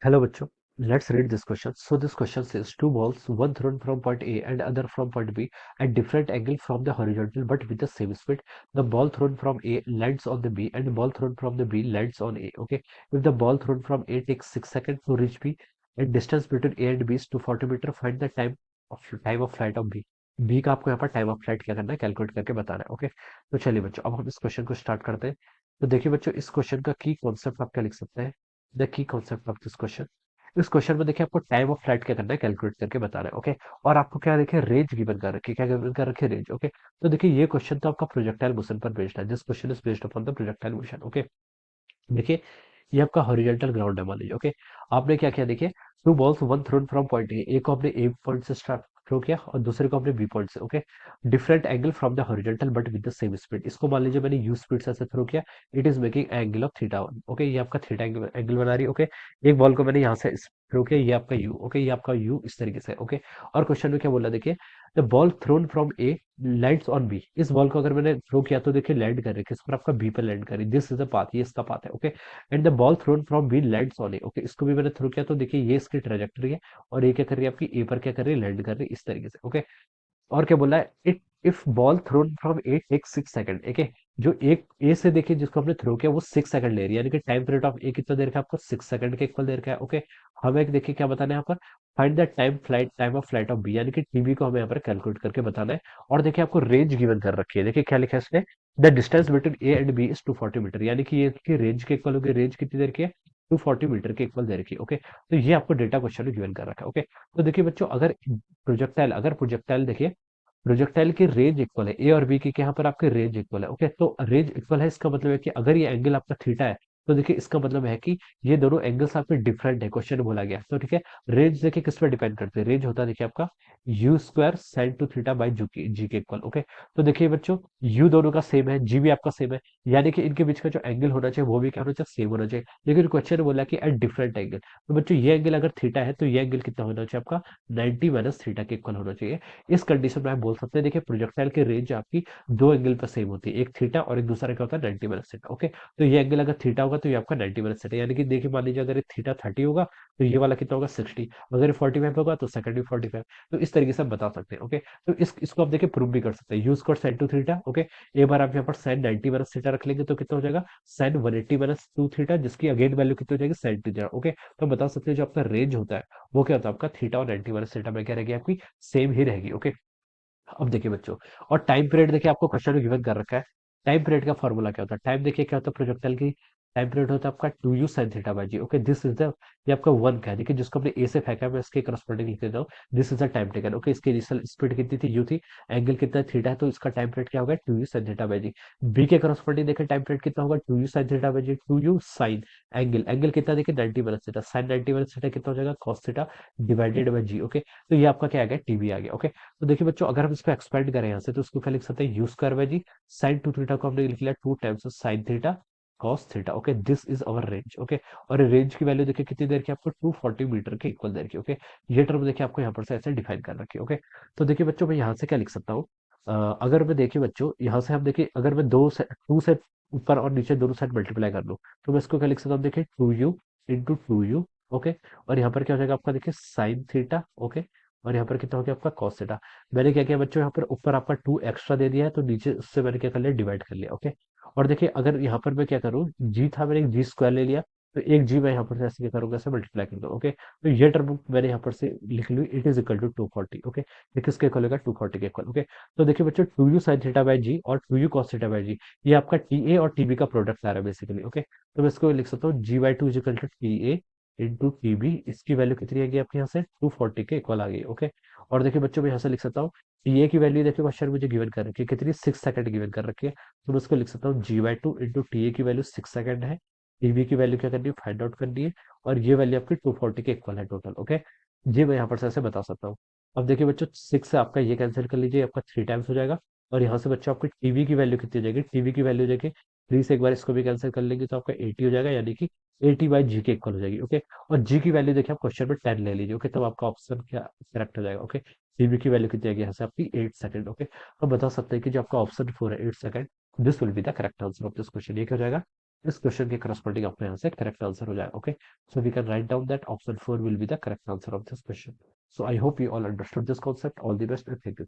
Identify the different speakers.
Speaker 1: Hello, bachcho. Let's read this question. So this question says two balls, one thrown from point A and other from point B at different angle from the horizontal but with the same speed. The ball thrown from A lands on the B and the ball thrown from the B lands on A. Okay. If the ball thrown from A takes 6 seconds to reach B and distance between A and B is 240 meter, find the time of flight of B. B का आपको यहाँ पर time of flight क्या करना है, calculate करके बताना है. ओके. तो चलिए बच्चों, अब हम इस क्वेश्चन को स्टार्ट करते हैं. तो देखिए बच्चों, इस क्वेश्चन का की कॉन्सेप्ट आप क्या लिख सकते हैं. The key concept of this question. इस क्वेश्चन में देखिए आपको टाइम ऑफ फ्लाइट क्या करना है, कैलकुलेट करके बताना है. ओके. और आपको क्या देखिए, रेंज गिवन कर रखी है. क्या गिवन कर रखी है, रेंज. ओके. तो देखिए ये क्वेश्चन तो आपका प्रोजेक्टाइल मोशन पर बेस्ड है. This question is based upon the projectile motion. Okay. देखिए ये आपका हॉरिजॉन्टल ग्राउंड है, मान लीजिए. ओके. आपने क्या किया, देखिए two balls one thrown from point a. एक को आपने ए पॉइंट से स्टार्ट थ्रो किया और दूसरे को आपने बी पॉइंट से. Okay. Different angle from the horizontal but with the same speed. इसको मान लीजिए मैंने यू स्पीड से ऐसे थ्रो किया. It is making angle of theta one. Okay. ये आपका थीटा एंगल बना रही है. ओके. एक बॉल को मैंने यहाँ से थ्रो किया, ये आपका यू. ओके. ये आपका यू इस तरीके से. ओके. और क्वेश्चन में क्या बोला, देखिए the ball thrown from a lands on b. इस बॉल को अगर मैंने थ्रो किया तो देखिए लैंड कर रही है किस पर, आपका बी पर लैंड कर रही है. दिस इज द पाथ, ये इसका पाथ है. Okay. And the ball thrown from b lands on a. Okay. इसको भी मैंने थ्रो किया तो देखिए ये इसकी ट्रेजेक्टरी है और ये क्या कर रही है, आपकी ए पर क्या कर रही है, लैंड कर रही है इस तरीके से. ओके. और क्या बोला है, it if ball thrown from a take 6 second. Okay. जो एक ए से देखिए जिसको हमने थ्रो किया वो 6 सेकंड ले रही है, यानी कि टाइम पीरियड ऑफ ए कितना देर का, आपको 6 सेकंड के इक्वल देर का है. ओके. हमें एक देखिए क्या बताना है यहाँ पर, find the time of flight of b, यानी कि टीबी को हमें यहाँ पर कैलकुलेट करके बताना है. और देखिए आपको रेंज गिवन कर रखी है. देखिए क्या लिखा है इसने, the distance between a and b is 240 metre, यानी कि ये इसकी रेंज के इक्वल होगी. रेंज कितनी देर की है, 240 मीटर के इक्वल देर की. ओके. तो ये आपको डेटा क्वेश्चन में गिवन कर रखा है. ओके. तो देखिए बच्चों, अगर प्रोजेक्टाइल देखिए, प्रोजेक्टाइल की रेंज इक्वल है ए और बी की, यहाँ पर आपकी रेंज इक्वल है. ओके. तो रेंज इक्वल है, इसका मतलब है कि अगर ये एंगल आपका थीटा है तो देखिए इसका मतलब है कि ये दोनों एंगल्स आपके डिफरेंट है, क्वेश्चन में बोला गया. तो ठीक है. रेंज देखिए किस पर डिपेंड करते हैं, रेंज होता है देखिए आपका U square sine two theta by G के इक्वल. ओके. तो देखिए बच्चों, यू दोनों का सेम है, जी भी आपका सेम है, यानी कि इनके बीच का जो एंगल होना चाहिए वो भी क्या होना चाहिए, सेम होना चाहिए. लेकिन क्वेश्चन में बोला कि एट डिफरेंट एंगल. तो बच्चों ये एंगल अगर थीटा है तो ये एंगल कितना होना चाहिए, आपका 90 माइनस थीटा के इक्वल होना चाहिए. इस कंडीशन में आप बोल सकते हैं, देखिए प्रोजेक्टाइल की रेंज आपकी दो एंगल पर सेम होती है, एक थीटा और एक दूसरा क्या होता है, 90 माइनस थीटा. ओके. तो ये एंगल अगर थीटा होगा तो ये आपका 90 माइनस थीटा, यानी कि देखिए मान लीजिए अगर ये थीटा 30 होगा तो ये वाला कितना होगा, 60. अगर ये 45 होगा तो सेकंड भी 45. तो इस तरीके से आप बता सकते हैं. ओके. तो इसको आप देखिए प्रूव भी कर सकते हैं, यूज कर साइन टू थीटा. ओके. एक बार आप यहाँ पर साइन 90 माइनस थीटा रख लेंगे तो कितना हो जाएगा, साइन 180 माइनस टू थीटा, जिसकी अगेन वैल्यू कितनी हो जाएगी, साइन थीटा. ओके. तो हम बता सकते हैं जो आपका रेंज होता है वो क्या होता है, आपका थीटा और 90 माइनस थीटा में क्या रहेगी, आपकी सेम ही रहेगी. ओके. अब देखिए बच्चों, और टाइम पीरियड देखिए आपको क्वेश्चन में गिवन कर रखा है. टाइम पीरियड का फॉर्मूला क्या होता है, टाइम देखिए क्या होता है, प्रोजेक्टाइल की टाइम पीरियड होता है आपका 2u sin theta by ji. Okay. This is the, ये आपका वन का है, देखिए जिसको हमने ए से फेंका है मैं इसके करस्पॉन्डिंग लिख देता हूँ. This is the time taken. Okay. इसकी इनिशियल स्पीड कितनी थी, यू थी. एंगल कितना थीटा है, तो इसका टाइम पीरियड क्या होगा, 2u sin theta by G. B के करस्पॉन्डिंग देखिए टाइम पीरियड कितना होगा, 2u sin theta by G. 2u sin angle कितना देखिए 90 minus theta, sine 90 minus theta कितना हो जाएगा, cos theta divided by ji. Okay. तो ये आपका क्या आ गया, टीबी आ गया. ओके. तो देखिए बच्चों, अगर हम इसको एक्सपेंड करें यहाँ से तो इसको क्या लिख सकते हैं, U square by G. Sine two theta को हमने लिख लिया 2 times sine theta cos theta. Okay. This is our range. Okay. और रेंज की वैल्यू देखिए कितनी देर की, आपको 240 मीटर के इक्वल देर की. ओके. ये टर्म देखिए आपको यहाँ पर से ऐसे डिफाइन कर रखी है. ओके. तो देखिए बच्चों, मैं यहाँ से क्या लिख सकता हूँ, अगर मैं देखिए बच्चों यहाँ से हम देखिए, अगर मैं टू से ऊपर और नीचे दोनों साइड मल्टीप्लाई कर लूँ तो मैं इसको क्या लिख सकता हूँ, देखिए 2u इंटू 2u. ओके. और यहाँ पर क्या हो जाएगा आपका, देखिए साइन थीटा. ओके. और यहाँ पर कितना हो गया आपका cos थीटा. मैंने क्या किया बच्चों, यहाँ पर ऊपर आपका 2 एक्स्ट्रा दे दिया है तो नीचे उससे मैंने क्या कर लिया, डिवाइड कर लिया. ओके. और देखिए अगर यहाँ पर मैं क्या करूँ, जी था, मैंने एक जी स्क्वायर ले लिया तो एक जी मैं यहाँ पर से ऐसे क्या करूंगा, ऐसे मल्टीप्लाई कर दूँ. ओके. तो ये टर्म मैंने यहाँ पर से लिख ली, it is equal to 240. Okay. ये किसके इक्वल होगा, 240 के इक्वल. ओके. तो देखिए बच्चों, 2u sin थीटा बाई जी और 2u cos थीटा बाई जी, ये आपका टी ए और टीबी का प्रोडक्ट आ रहा है बेसिकली. ओके. तो मैं इसको लिख सकता हूँ, G by two is equal to T A into TB. इसकी वैल्यू कितनी आएगी आपके यहाँ से, 240 के इक्वल आ गई. ओके. और देखिए बच्चों, मैं यहाँ से लिख सकता हूँ, टी ए की वैल्यू देखिए क्वेश्चन मुझे गिवन कर रखी है कितनी, 6 सेकंड गिवन कर रखी है. तो मैं उसको लिख सकता हूँ, G by two into T A की वैल्यू 6 सेकंड है, टीबी की वैल्यू क्या करनी है, फाइंड आउट करनी है. और ये वैल्यू आपकी 240 के इक्वल है टोटल. ओके. ये मैं यहाँ पर से ऐसे बता सकता हूँ. अब देखिए बच्चों, 6 से आपका ये कैंसिल कर लीजिए, आपका 3 टाइम्स हो जाएगा. और यहाँ से बच्चों आपकी टीवी की वैल्यू कितनी हो जाएगी, टीवी की वैल्यू देखिए 3 से एक बार इसको भी कैंसिल कर लेंगे तो आपका 80 हो जाएगा, यानी कि 80 बाई जी के इक्वल हो जाएगी. ओके. और जी की वैल्यू देखिए आप क्वेश्चन में 10 ले लीजिए. ओके. तब आपका ऑप्शन क्या करेक्ट हो जाएगा. ओके. टीवी की वैल्यू कितनी आएगी यहाँ से आपकी 8 सेकंड. ओके. तो बता सकते हैं कि जो आपका ऑप्शन 4 है 8 second, this will be the correct answer of this question. ये क्या हो जाएगा, इस क्वेश्चन के करस्पॉन्डिंग आपका यहाँ से करेक्ट आंसर हो जाए. Okay, so we can write down that option 4 will be the correct answer of this question. So I hope you all understood this concept. All the best and thank you.